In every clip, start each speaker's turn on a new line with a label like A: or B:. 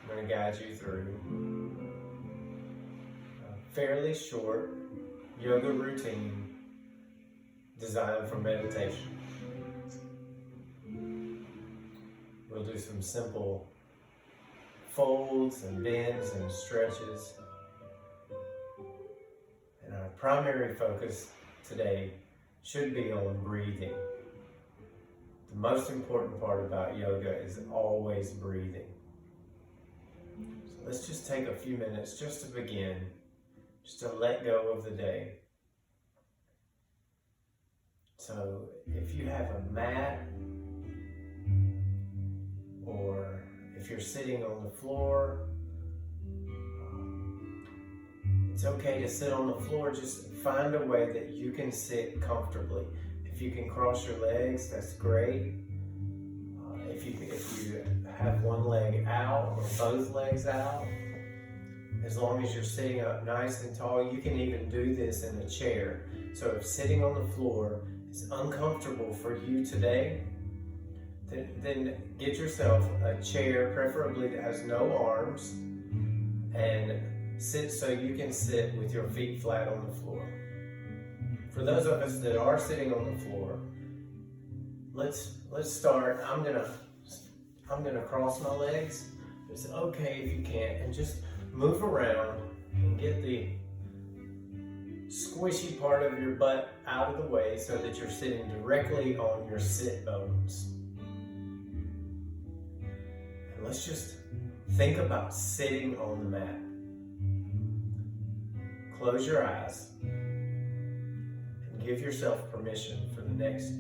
A: I'm going to guide you through a fairly short yoga routine designed for meditation. We'll do some simple folds and bends and stretches. And our primary focus today should be on breathing. The most important part about yoga is always breathing. So let's just take a few minutes just to begin, just to let go of the day. So if you have a mat, or if you're sitting on the floor, it's okay to sit on the floor. Just find a way that you can sit comfortably. If you can cross your legs, that's great. If you have one leg out or both legs out, as long as you're sitting up nice and tall, you can even do this in a chair. So if sitting on the floor is uncomfortable for you today, then get yourself a chair, preferably that has no arms, and sit so you can sit with your feet flat on the floor. For those of us that are sitting on the floor, let's start. I'm gonna cross my legs. It's okay if you can't, and just move around and get the squishy part of your butt out of the way so that you're sitting directly on your sit bones. And let's just think about sitting on the mat. Close your eyes and give yourself permission for the next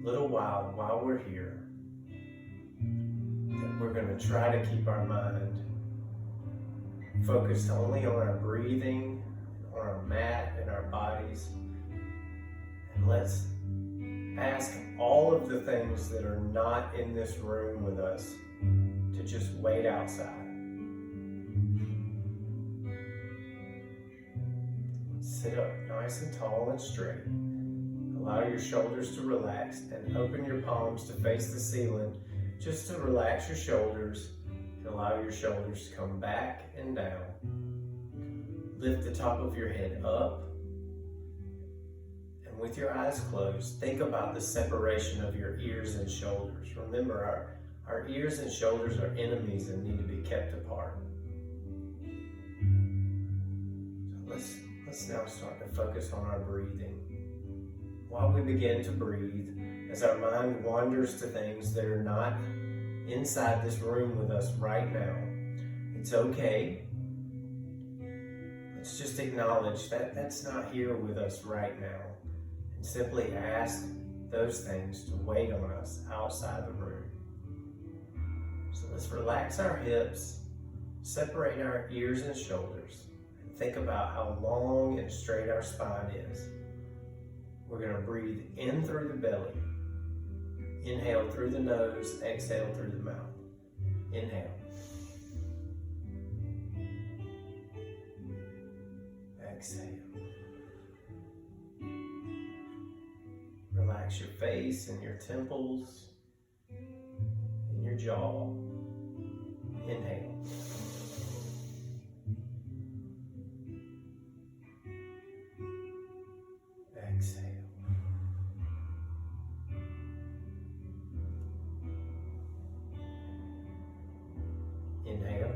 A: little while we're here, that we're going to try to keep our mind focused only on our breathing, on our mat and our bodies. And let's ask all of the things that are not in this room with us to just wait outside. Sit up nice and tall and straight. Allow your shoulders to relax and open your palms to face the ceiling, just to relax your shoulders and allow your shoulders to come back and down. Lift the top of your head up, and with your eyes closed, think about the separation of your ears and shoulders. Remember, our ears and shoulders are enemies and need to be kept apart. So let's now start to focus on our breathing. While we begin to breathe, as our mind wanders to things that are not inside this room with us right now, it's okay. Let's just acknowledge that that's not here with us right now, and simply ask those things to wait on us outside the room. So let's relax our hips, separate our ears and shoulders, and think about how long and straight our spine is. We're going to breathe in through the belly. Inhale through the nose, exhale through the mouth. Inhale. Exhale. Relax your face and your temples and your jaw. Inhale. Exhale. Inhale.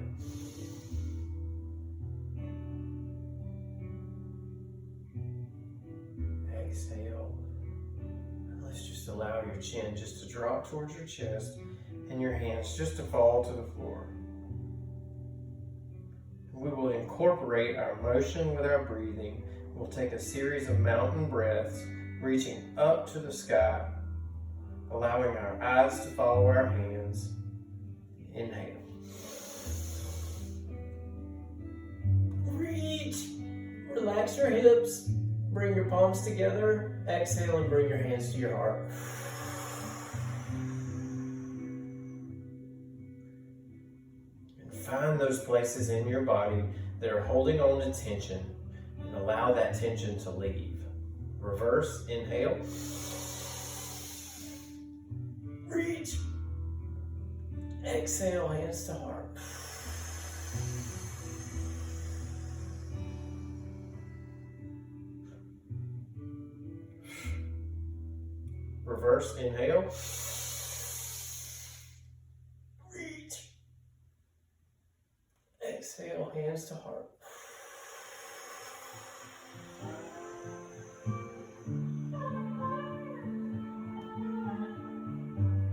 A: Exhale. And let's just allow your chin just to drop towards your chest and your hands just to fall to the floor. We will incorporate our motion with our breathing. We'll take a series of mountain breaths, reaching up to the sky, allowing our eyes to follow our hands. Inhale. Reach. Relax your hips. Bring your palms together. Exhale and bring your hands to your heart. And find those places in your body that are holding on to tension, and allow that tension to leave. Reverse. Inhale. Reach. Exhale, hands to heart. Reverse, inhale. Reach. Exhale, hands to heart.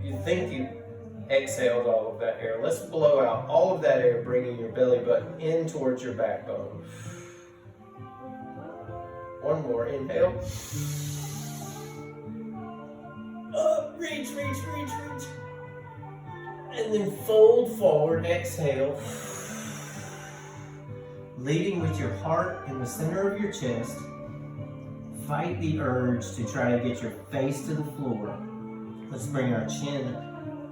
A: You think you exhaled all of that air. Let's blow out all of that air, bringing your belly button in towards your backbone. One more, inhale. Up, reach, reach, reach, reach. And then fold forward, exhale. Leading with your heart in the center of your chest. Fight the urge to try to get your face to the floor. Let's bring our chin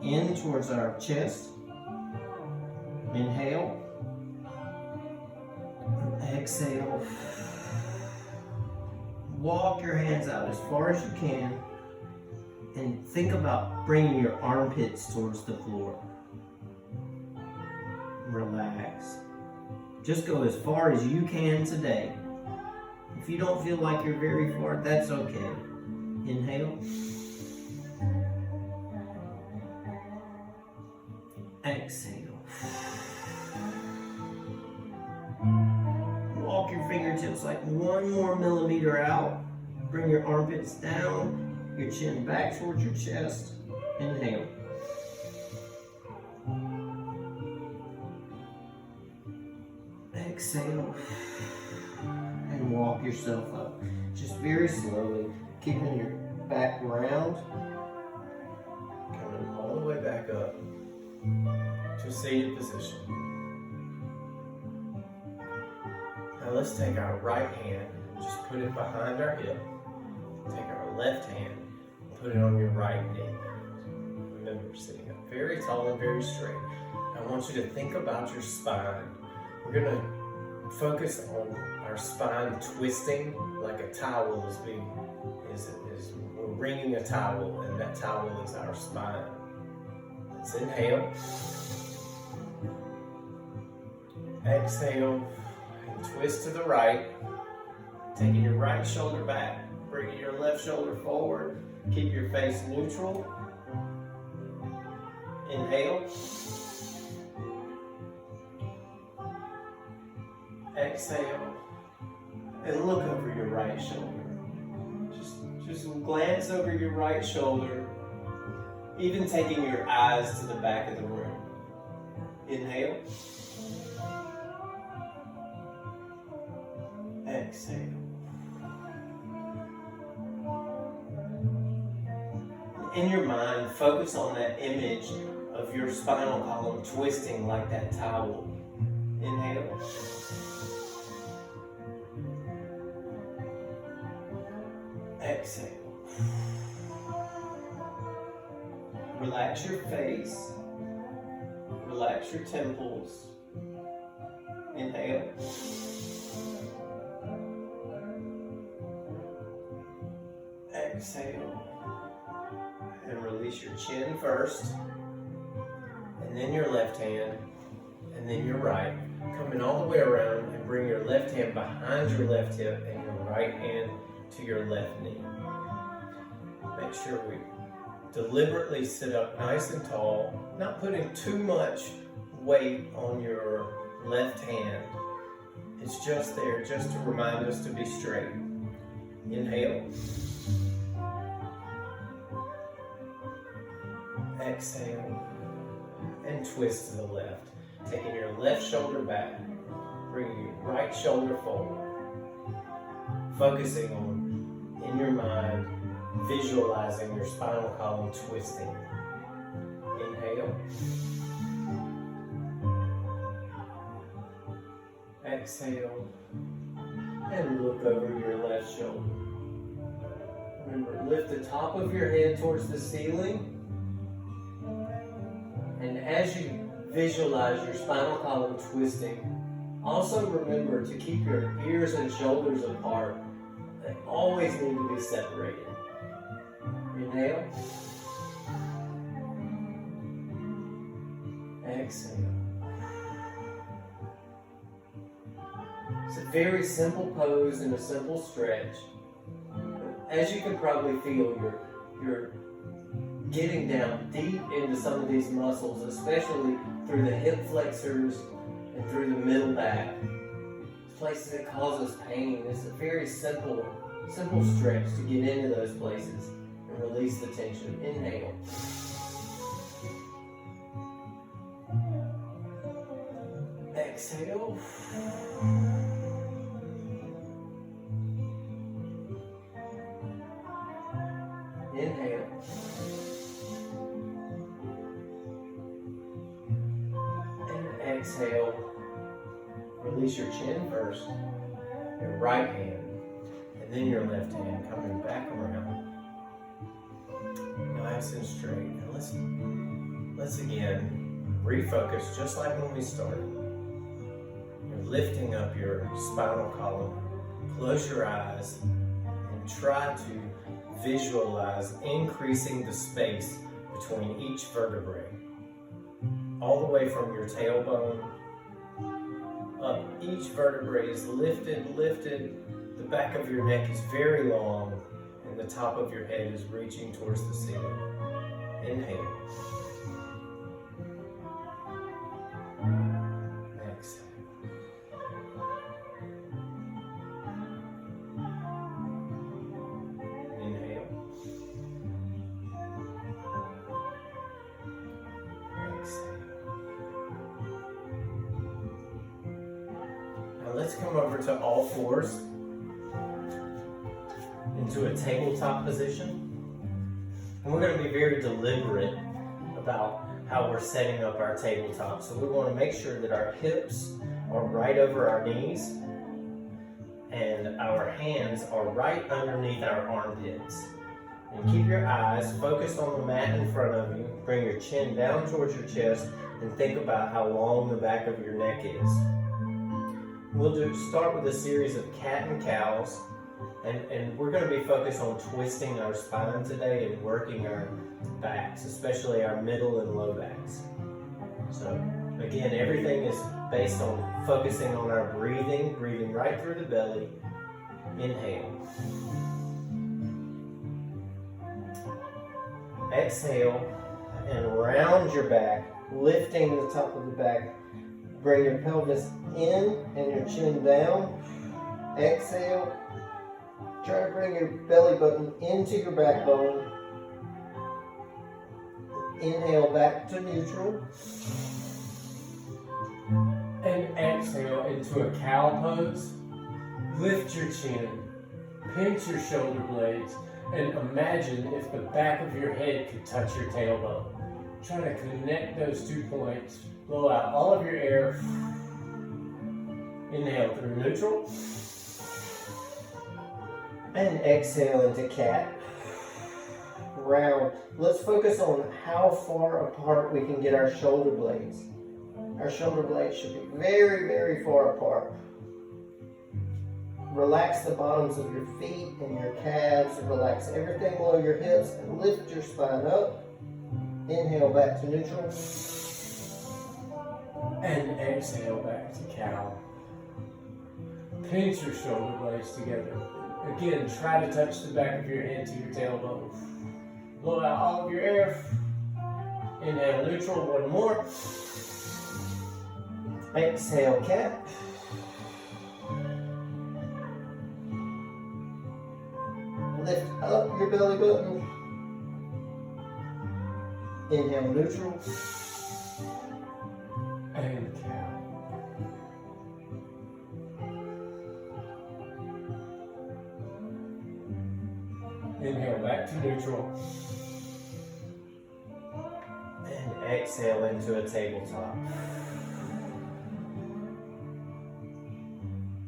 A: in towards our chest. Inhale. Exhale. Walk your hands out as far as you can. And think about bringing your armpits towards the floor. Relax. Just go as far as you can today. If you don't feel like you're very far, that's okay. Inhale. Exhale. Walk your fingertips like 1 more millimeter out. Bring your armpits down. Your chin back towards your chest. Inhale. Exhale. And walk yourself up. Just very slowly, keeping your back round. Coming all the way back up to seated position. Now let's take our right hand, just put it behind our hip. Take our left hand, put it on your right knee. Remember, sitting up very tall and very straight. I want you to think about your spine. We're going to focus on our spine twisting like a towel is we're wringing a towel, and that towel is our spine. Let's inhale. Exhale and twist to the right. Taking your right shoulder back. Bring your left shoulder forward. Keep your face neutral. Inhale. Exhale. And look over your right shoulder. Just glance over your right shoulder. Even taking your eyes to the back of the room. Inhale. Exhale. In your mind, focus on that image of your spinal column twisting like that towel. Inhale. Exhale. Relax your face. Relax your temples. Inhale. Exhale. And release your chin first, and then your left hand, and then your right. Coming all the way around and bring your left hand behind your left hip and your right hand to your left knee. Make sure we deliberately sit up nice and tall, not putting too much weight on your left hand. It's just there just to remind us to be straight. Inhale. Exhale, and twist to the left. Taking your left shoulder back, bringing your right shoulder forward. Focusing on, in your mind, visualizing your spinal column twisting. Inhale. Exhale, and look over your left shoulder. Remember, lift the top of your head towards the ceiling. And as you visualize your spinal column twisting, also remember to keep your ears and shoulders apart. They always need to be separated. Inhale. exhale. It's a very simple pose and a simple stretch. As you can probably feel, you're getting down deep into some of these muscles, especially through the hip flexors and through the middle back. Places that cause us pain. It's a very simple stretch to get into those places and release the tension. Inhale. Exhale. Inhale. And exhale. Release your chin first, your right hand, and then your left hand coming back around. Nice and straight. And let's again refocus just like when we started. You're lifting up your spinal column. Close your eyes and try to visualize increasing the space between each vertebrae. All the way from your tailbone up. Each vertebrae is lifted. The back of your neck is very long, and the top of your head is reaching towards the ceiling. Inhale. Exhale. Inhale. Exhale. Now let's come over to all fours into a tabletop position. And we're going to be very deliberate about how we're setting up our tabletop. So we want to make sure that our hips are right over our knees and our hands are right underneath our armpits. And keep your eyes focused on the mat in front of you. Bring your chin down towards your chest and think about how long the back of your neck is. We'll start with a series of cat and cows. And we're going to be focused on twisting our spine today and working our backs, especially our middle and low backs. So again, everything is based on focusing on our breathing right through the belly. Inhale. Exhale and round your back, lifting the top of the back. Bring your pelvis in and your chin down. Exhale. Try to bring your belly button into your backbone. Inhale back to neutral. And exhale into a cow pose. Lift your chin, pinch your shoulder blades, and imagine if the back of your head could touch your tailbone. Try to connect those 2 points. Blow out all of your air. Inhale through neutral. And exhale into cat. Round. Let's focus on how far apart we can get our shoulder blades. Our shoulder blades should be very, very far apart. Relax the bottoms of your feet and your calves. Relax everything below your hips and lift your spine up. Inhale back to neutral. And exhale back to cow. Pinch your shoulder blades together. Again, try to touch the back of your head to your tailbone. Blow out all of your air. Inhale neutral, one more. Exhale cat. Lift up your belly button. Inhale neutral. And cow. Inhale back to neutral. And exhale into a tabletop.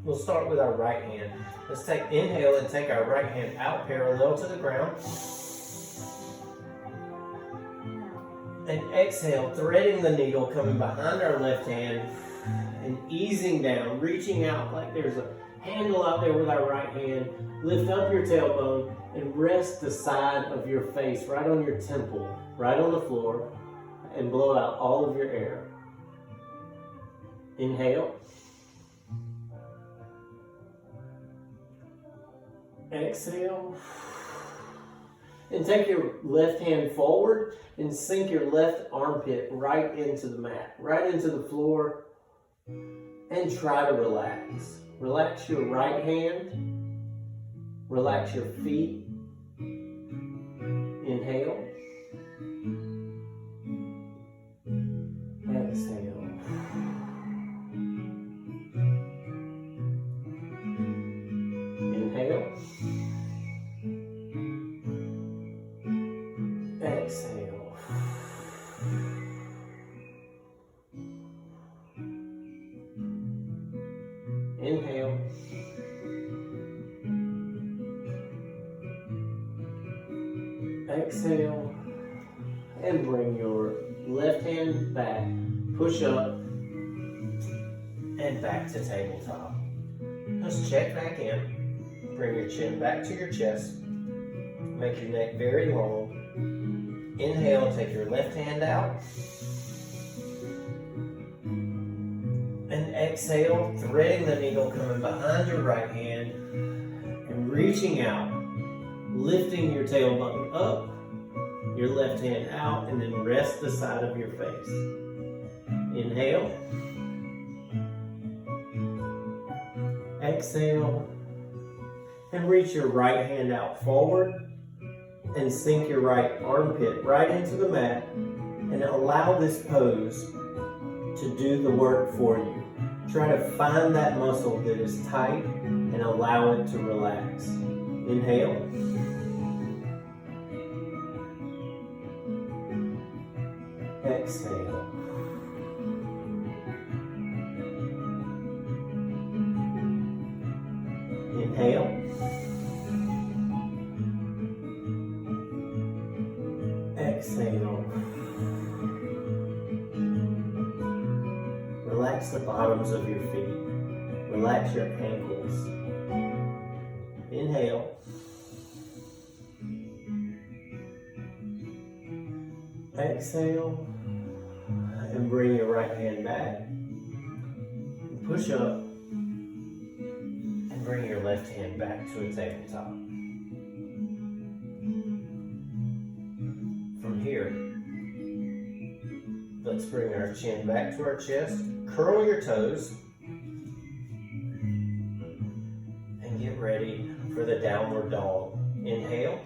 A: We'll start with our right hand. Let's inhale and take our right hand out parallel to the ground. And exhale, threading the needle, coming behind our left hand and easing down, reaching out like there's a handle out there with our right hand. Lift up your tailbone and rest the side of your face right on your temple, right on the floor, and blow out all of your air. Inhale. Exhale. And take your left hand forward and sink your left armpit right into the mat, right into the floor, and try to relax. Relax your right hand. Relax your feet. Inhale. Exhale. Inhale. Exhale. Inhale. Exhale. And bring your left hand back. Push up. And back to tabletop. Just check back in. Bring your chin back to your chest. Make your neck very long. Inhale, take your left hand out. And exhale, threading the needle, coming behind your right hand and reaching out, lifting your tailbone up, your left hand out, and then rest the side of your face. Inhale. Exhale. And reach your right hand out forward and sink your right armpit right into the mat and allow this pose to do the work for you. Try to find that muscle that is tight and allow it to relax. Inhale. Exhale. Inhale. Exhale. Relax the bottoms of your feet. Relax your ankles. Inhale. Exhale. And bring your right hand back. Push up. And bring your left hand back to a tabletop. From here, let's bring our chin back to our chest. Curl your toes. And get ready for the downward dog. Inhale.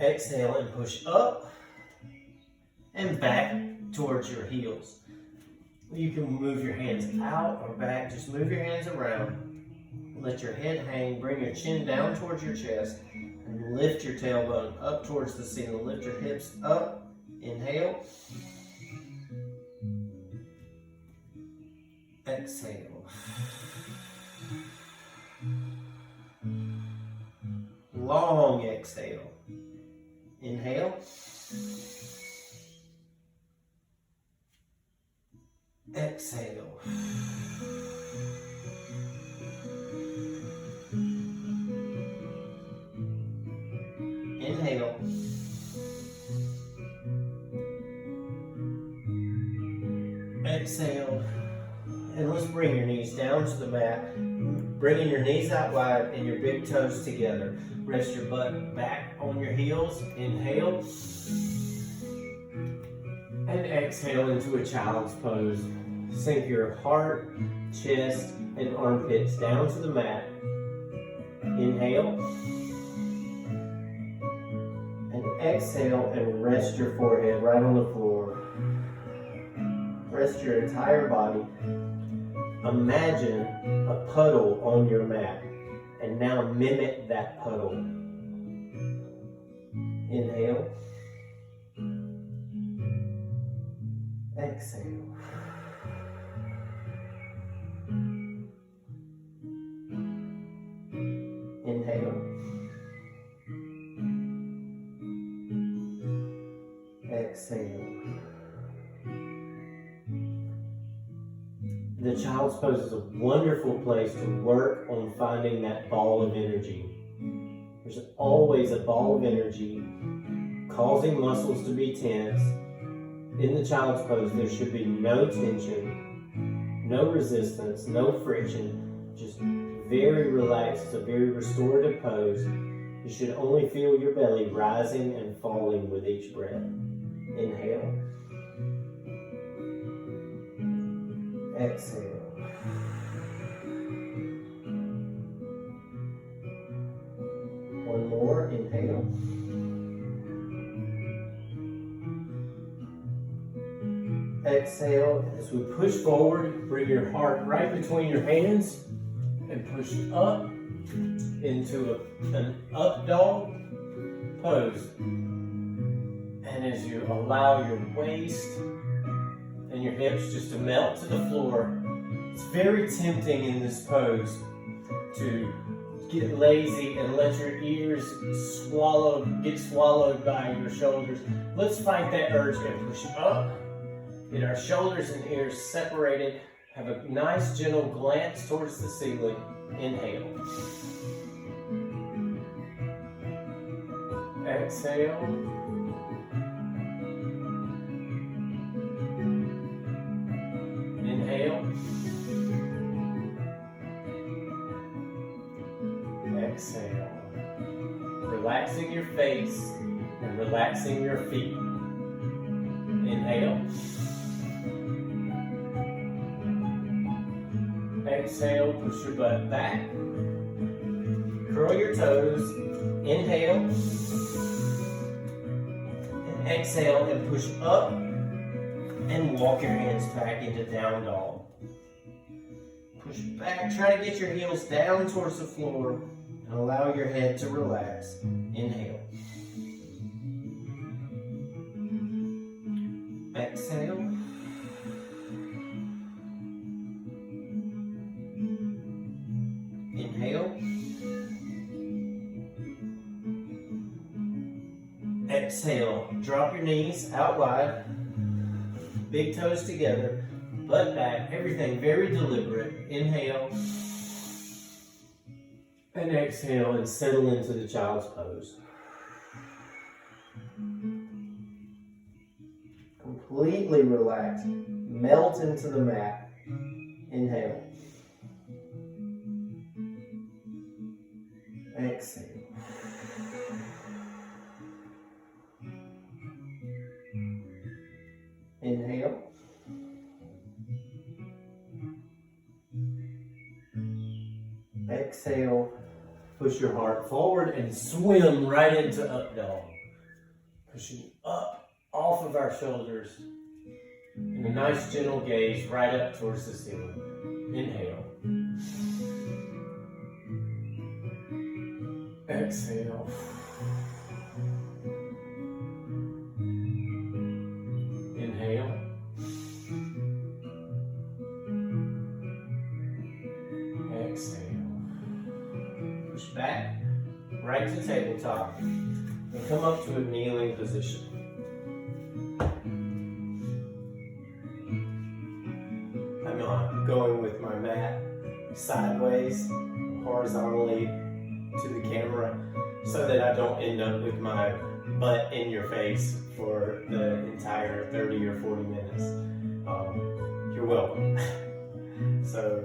A: Exhale and push up and back towards your heels. You can move your hands out or back. Just move your hands around. Let your head hang. Bring your chin down towards your chest and lift your tailbone up towards the ceiling. Lift your hips up. Inhale. Exhale. Long exhale. Inhale. Exhale. Inhale. Exhale. And let's bring your knees down to the mat. Bringing your knees out wide and your big toes together. Rest your butt back on your heels. Inhale. And exhale into a child's pose. Sink your heart, chest, and armpits down to the mat. Inhale. And exhale and rest your forehead right on the floor. Rest your entire body. Imagine a puddle on your mat. And now mimic that puddle. Inhale. Exhale. Inhale. Exhale. The child's pose is a wonderful place to work on finding that ball of energy. There's always a ball of energy causing muscles to be tense in the child's pose, there should be no tension, no resistance, no friction, just very relaxed. It's a very restorative pose. You should only feel your belly rising and falling with each breath. Inhale. Exhale. One more. Inhale. Exhale. As we push forward, bring your heart right between your hands and push up into an up dog pose. And as you allow your waist and your hips just to melt to the floor, it's very tempting in this pose to get lazy and let your ears get swallowed by your shoulders. Let's fight that urge and push up. Get our shoulders and ears separated. Have a nice gentle glance towards the ceiling. Inhale. Exhale. Inhale. Exhale. Relaxing your face and relaxing your feet. Inhale. Exhale, push your butt back. Curl your toes. Inhale. And exhale and push up and walk your hands back into down dog. Push back. Try to get your heels down towards the floor and allow your head to relax. Inhale. Exhale. Inhale. Exhale. Drop your knees out wide. Big toes together. Butt back. Everything very deliberate. Inhale. And exhale and settle into the child's pose. Completely relax. Melt into the mat. Inhale. Exhale. Inhale. Exhale. Push your heart forward and swim right into up dog. Pushing up off of our shoulders and a nice gentle gaze right up towards the ceiling. Inhale. Exhale. Inhale. Exhale. Push back, right to tabletop, and come up to a kneeling position. I'm going with my mat sideways, horizontally to the camera, so that I don't end up with my butt in your face for the entire 30 or 40 minutes. You're welcome. So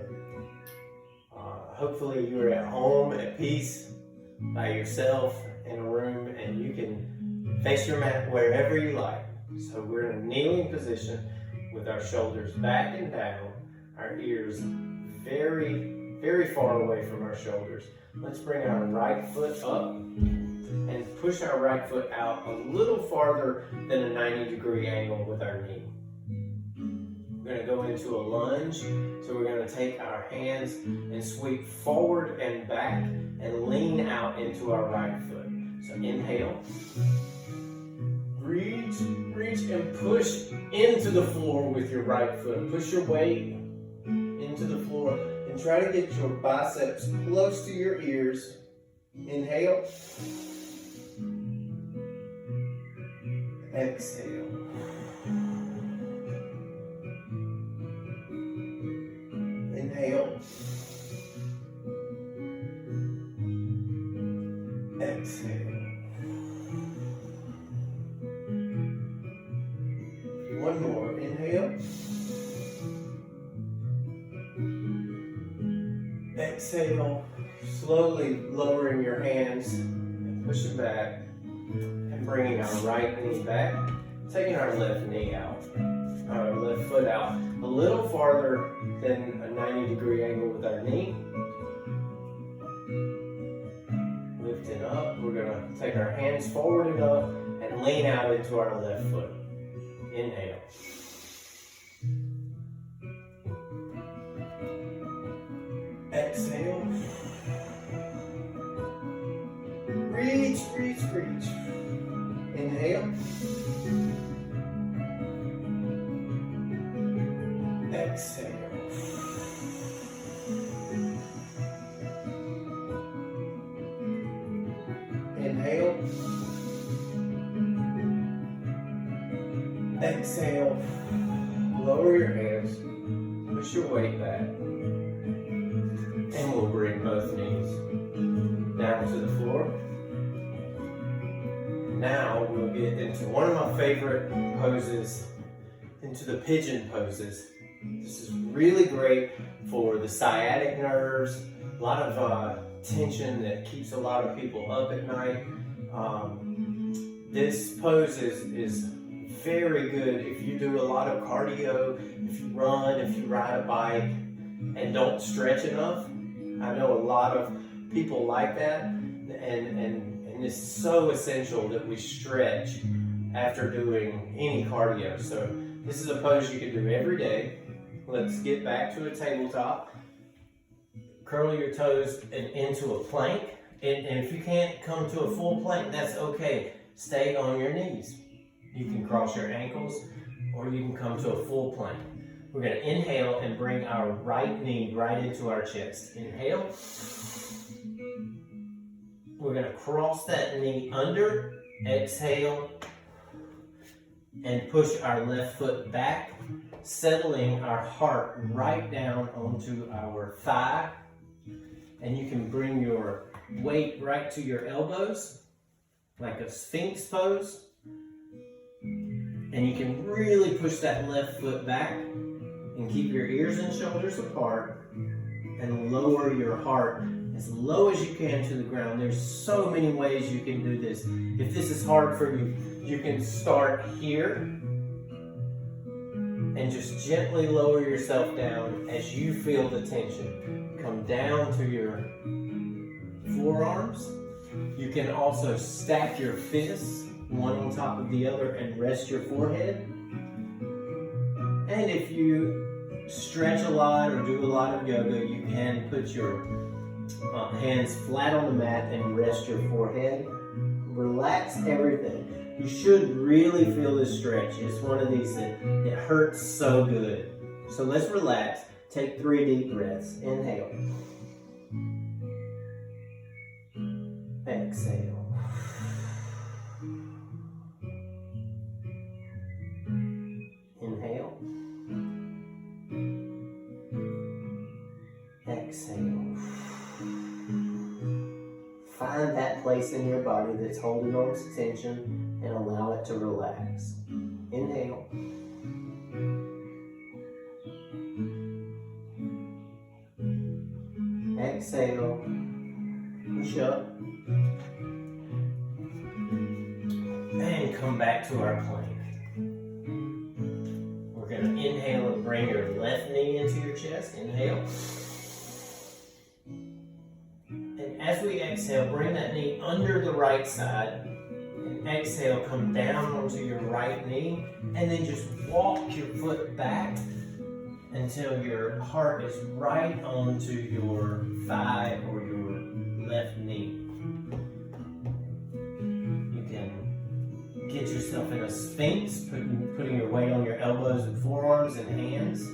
A: hopefully you're at home at peace by yourself in a room and you can face your mat wherever you like. So we're in a kneeling position with our shoulders back and down, our ears very, very far away from our shoulders. Let's bring our right foot up and push our right foot out a little farther than a 90-degree angle with our knee. We're going to go into a lunge, so we're going to take our hands and sweep forward and back and lean out into our right foot. So inhale, reach and push into the floor with your right foot. Push your weight into the floor and try to get your biceps close to your ears. Inhale, exhale. Inhale. Exhale. If you One more. Inhale. Exhale. Slowly lowering your hands and pushing back and bringing our right knee back. Taking our left knee out. Our left foot out a little farther than a 90-degree angle with our knee. Lifting up. We're going to take our hands forward and up and lean out into our left foot. Inhale. Exhale. Reach, reach, reach. Inhale. Exhale. Inhale. Exhale. Lower your hands. Push your weight back. And we'll bring both knees down to the floor. Now we'll get into one of my favorite poses, into the pigeon poses. This is really great for the sciatic nerves, a lot of tension that keeps a lot of people up at night. This pose is very good if you do a lot of cardio, if you run, if you ride a bike, and don't stretch enough. I know a lot of people like that, and it's so essential that we stretch after doing any cardio. So this is a pose you can do every day. Let's get back to a tabletop. Curl your toes and into a plank. And if you can't come to a full plank, that's okay. Stay on your knees. You can cross your ankles or you can come to a full plank. We're going to inhale and bring our right knee right into our chest. Inhale. We're going to cross that knee under. Exhale. And push our left foot back, settling our heart right down onto our thigh. And you can bring your weight right to your elbows, like a Sphinx pose. And you can really push that left foot back and keep your ears and shoulders apart and lower your heart as low as you can to the ground. There's so many ways you can do this. If this is hard for you, you can start here and just gently lower yourself down as you feel the tension. Come down to your forearms. You can also stack your fists one on top of the other and rest your forehead. And if you stretch a lot or do a lot of yoga, you can put your hands flat on the mat and rest your forehead. Relax everything. You should really feel this stretch. It's one of these that it hurts so good. So let's relax. Take 3 deep breaths. Inhale. Exhale. Inhale. Exhale. Find that place in your body that's holding on to tension and allow it to relax. Inhale. Exhale. Push up. And come back to our plank. We're going to inhale and bring your left knee into your chest. Inhale. And as we exhale, bring that knee under the right side. And exhale, come down onto your right knee. And then just walk your foot back until your heart is right onto your thigh or your left knee. You can get yourself in a Sphinx, putting your weight on your elbows and forearms and hands.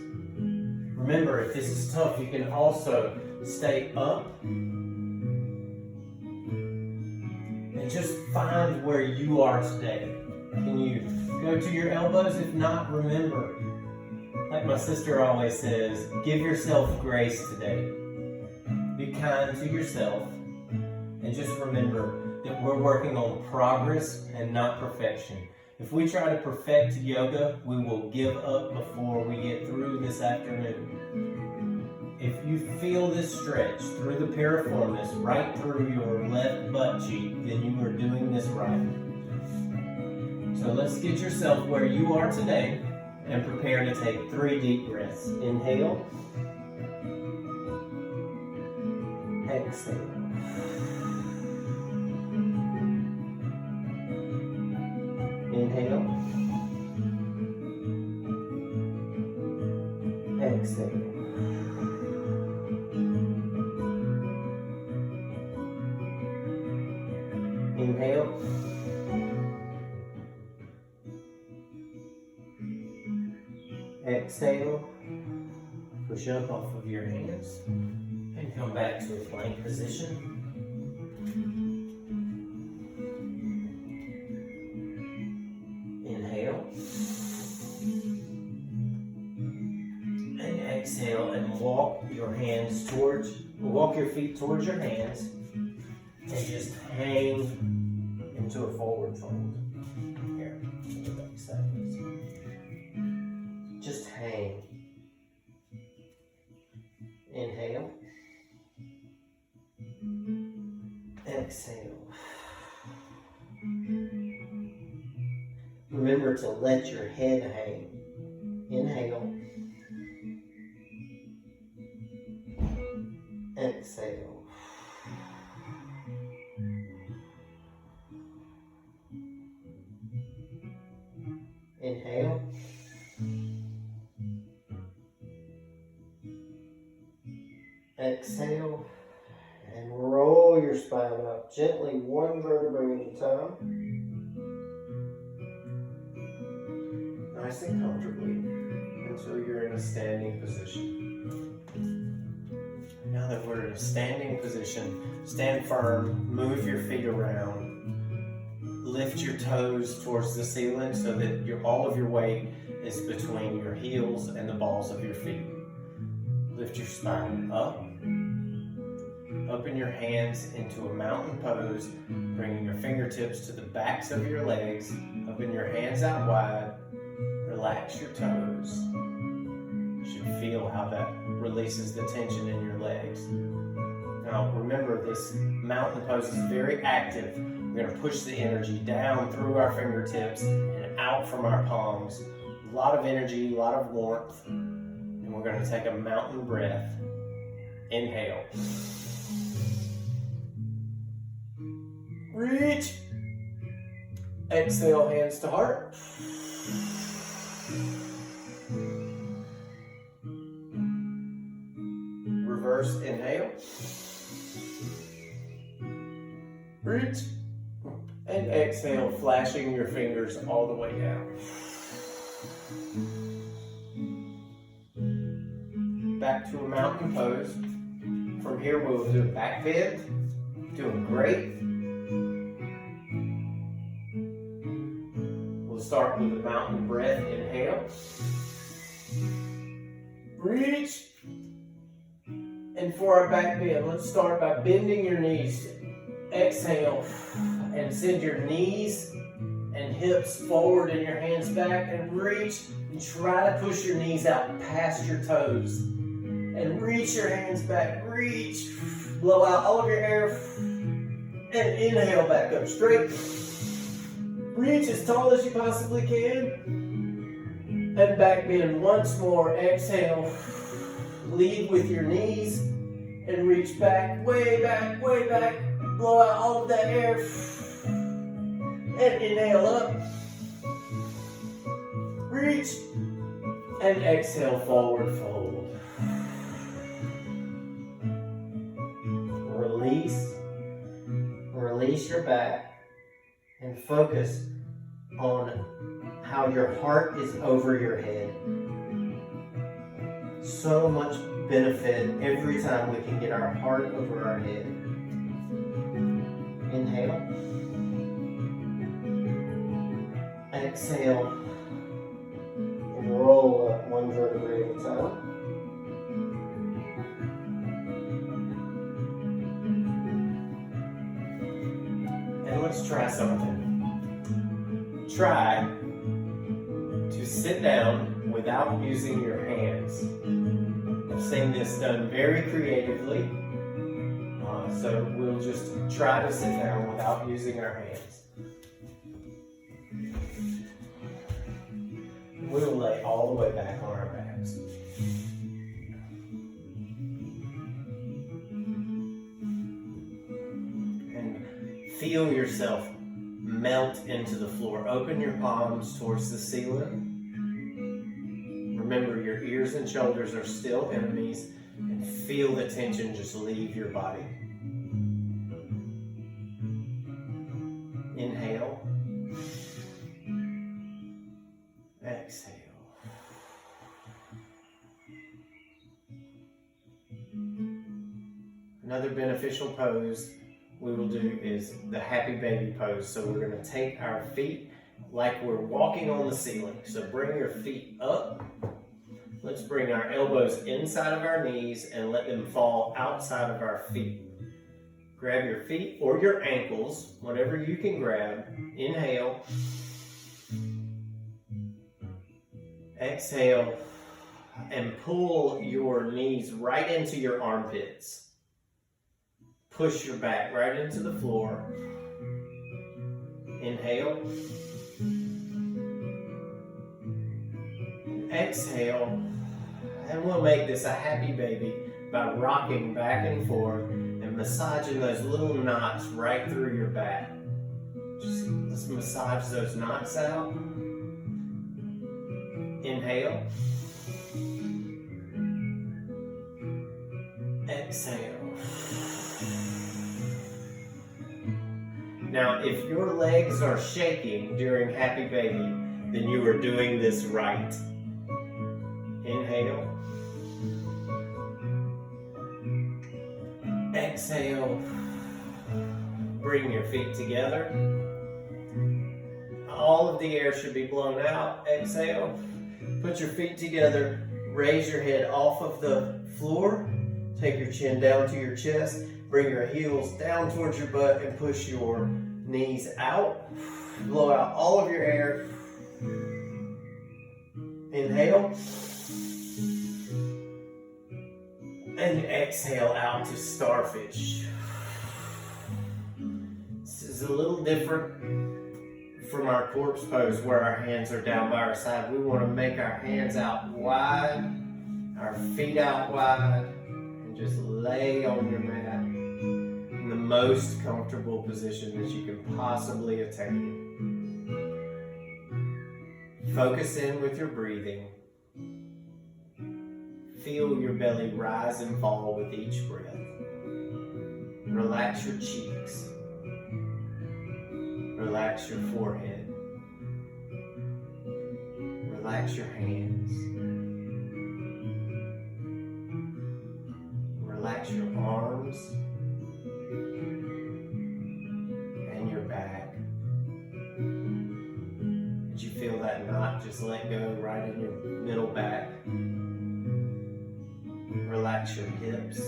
A: Remember, if this is tough, you can also stay up and just find where you are today. Can you go to your elbows? If not, remember, like my sister always says, give yourself grace today. Be kind to yourself. And just remember that we're working on progress and not perfection. If we try to perfect yoga, we will give up before we get through this afternoon. If you feel this stretch through the piriformis, right through your left butt cheek, then you are doing this right. So let's get yourself where you are today and prepare to take 3 deep breaths. Inhale. Exhale. Inhale. Exhale. Inhale. Exhale. Push up off of your hands and come back to a plank position. Inhale. And exhale and walk your feet towards your hands and just hang into a forward fold. Here, the back side. Just hang. Inhale. Exhale. Remember to let your head hang. Inhale. Exhale. Inhale. Exhale. And roll your spine up gently, one vertebrae at a time. Nice and comfortably until you're in a standing position. Now that we're in a standing position, stand firm, move your feet around. Lift your toes towards the ceiling so that all of your weight is between your heels and the balls of your feet. Lift your spine up. Open your hands into a mountain pose, bringing your fingertips to the backs of your legs. Open your hands out wide. Relax your toes. You should feel how that releases the tension in your legs. Now remember, this mountain pose is very active. We're going to push the energy down through our fingertips and out from our palms. A lot of energy, a lot of warmth. And we're going to take a mountain breath. Inhale. Reach. Exhale, hands to heart. Reverse inhale. Reach. And exhale, flashing your fingers all the way down. Back to a mountain pose. From here, we'll do a back bend. Doing great. We'll start with a mountain breath. Inhale. Reach. And for our back bend, let's start by bending your knees. Exhale. And send your knees and hips forward and your hands back and reach. And try to push your knees out past your toes. And reach your hands back. Reach. Blow out all of your air. And inhale back up straight. Reach as tall as you possibly can. And back bend once more. Exhale. Lead with your knees. And reach back, way back, way back. Blow out all of that air. And inhale up. Reach. And exhale, forward fold. Release your back and focus on how your heart is over your head. So much benefit every time we can get our heart over our head. Inhale. Exhale. And roll up one vertebrae at a time. And let's try something. try to sit down without using your hands. I've seen this done very creatively, so we'll just try to sit down without using our hands. We'll lay all the way back on our backs. And feel yourself melt into the floor. Open your palms towards the ceiling. Remember, your ears and shoulders are still enemies, and feel the tension just leave your body. Inhale. Exhale. Another beneficial pose we will do is the happy baby pose. So we're going to take our feet like we're walking on the ceiling. So bring your feet up. Let's bring our elbows inside of our knees and let them fall outside of our feet. Grab your feet or your ankles, whatever you can grab. Inhale. Exhale. And pull your knees right into your armpits. Push your back right into the floor. Inhale. Exhale. And we'll make this a happy baby by rocking back and forth and massaging those little knots right through your back. Just let's massage those knots out. Inhale. Exhale. Now, if your legs are shaking during Happy Baby, then you are doing this right. Inhale. Exhale. Bring your feet together. All of the air should be blown out. Exhale. Put your feet together. Raise your head off of the floor. Take your chin down to your chest. Bring your heels down towards your butt and push your knees out. Blow out all of your air. Inhale. And exhale out to starfish. This is a little different from our corpse pose where our hands are down by our side. We want to make our hands out wide, our feet out wide, and just lay on your mat in the most comfortable position that you can possibly attain. Focus in with your breathing. Feel your belly rise and fall with each breath. Relax your cheeks. Relax your forehead. Relax your hands. Relax your arms and your back. Did you feel that knot just let go right in your middle back? Relax your hips,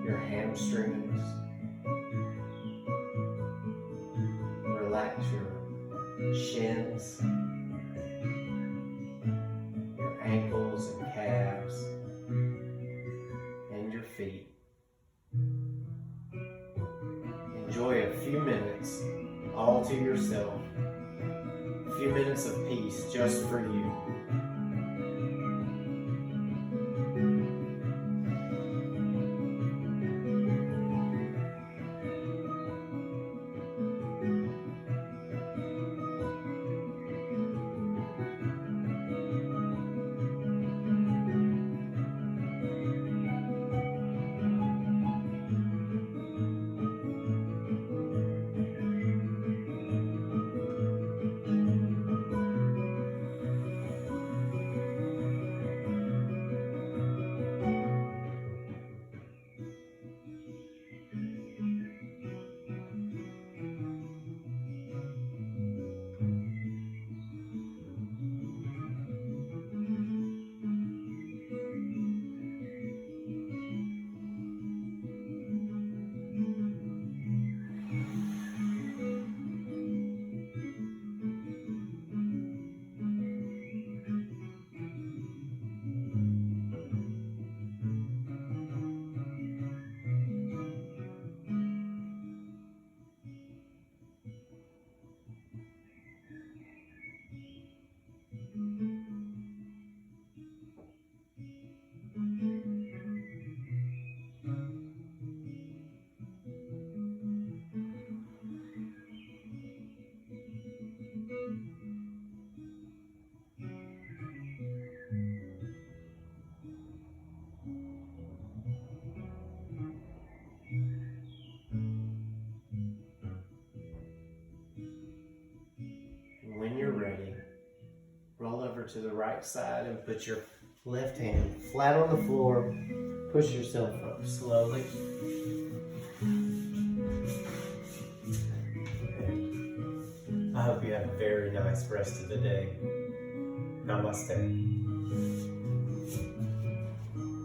A: your hamstrings. Relax your shins, your ankles and calves, and your feet. Enjoy a few minutes all to yourself, a few minutes of peace just for you. over to the right side and put your left hand flat on the floor. Push yourself up slowly. I hope you have a very nice rest of the day. Namaste.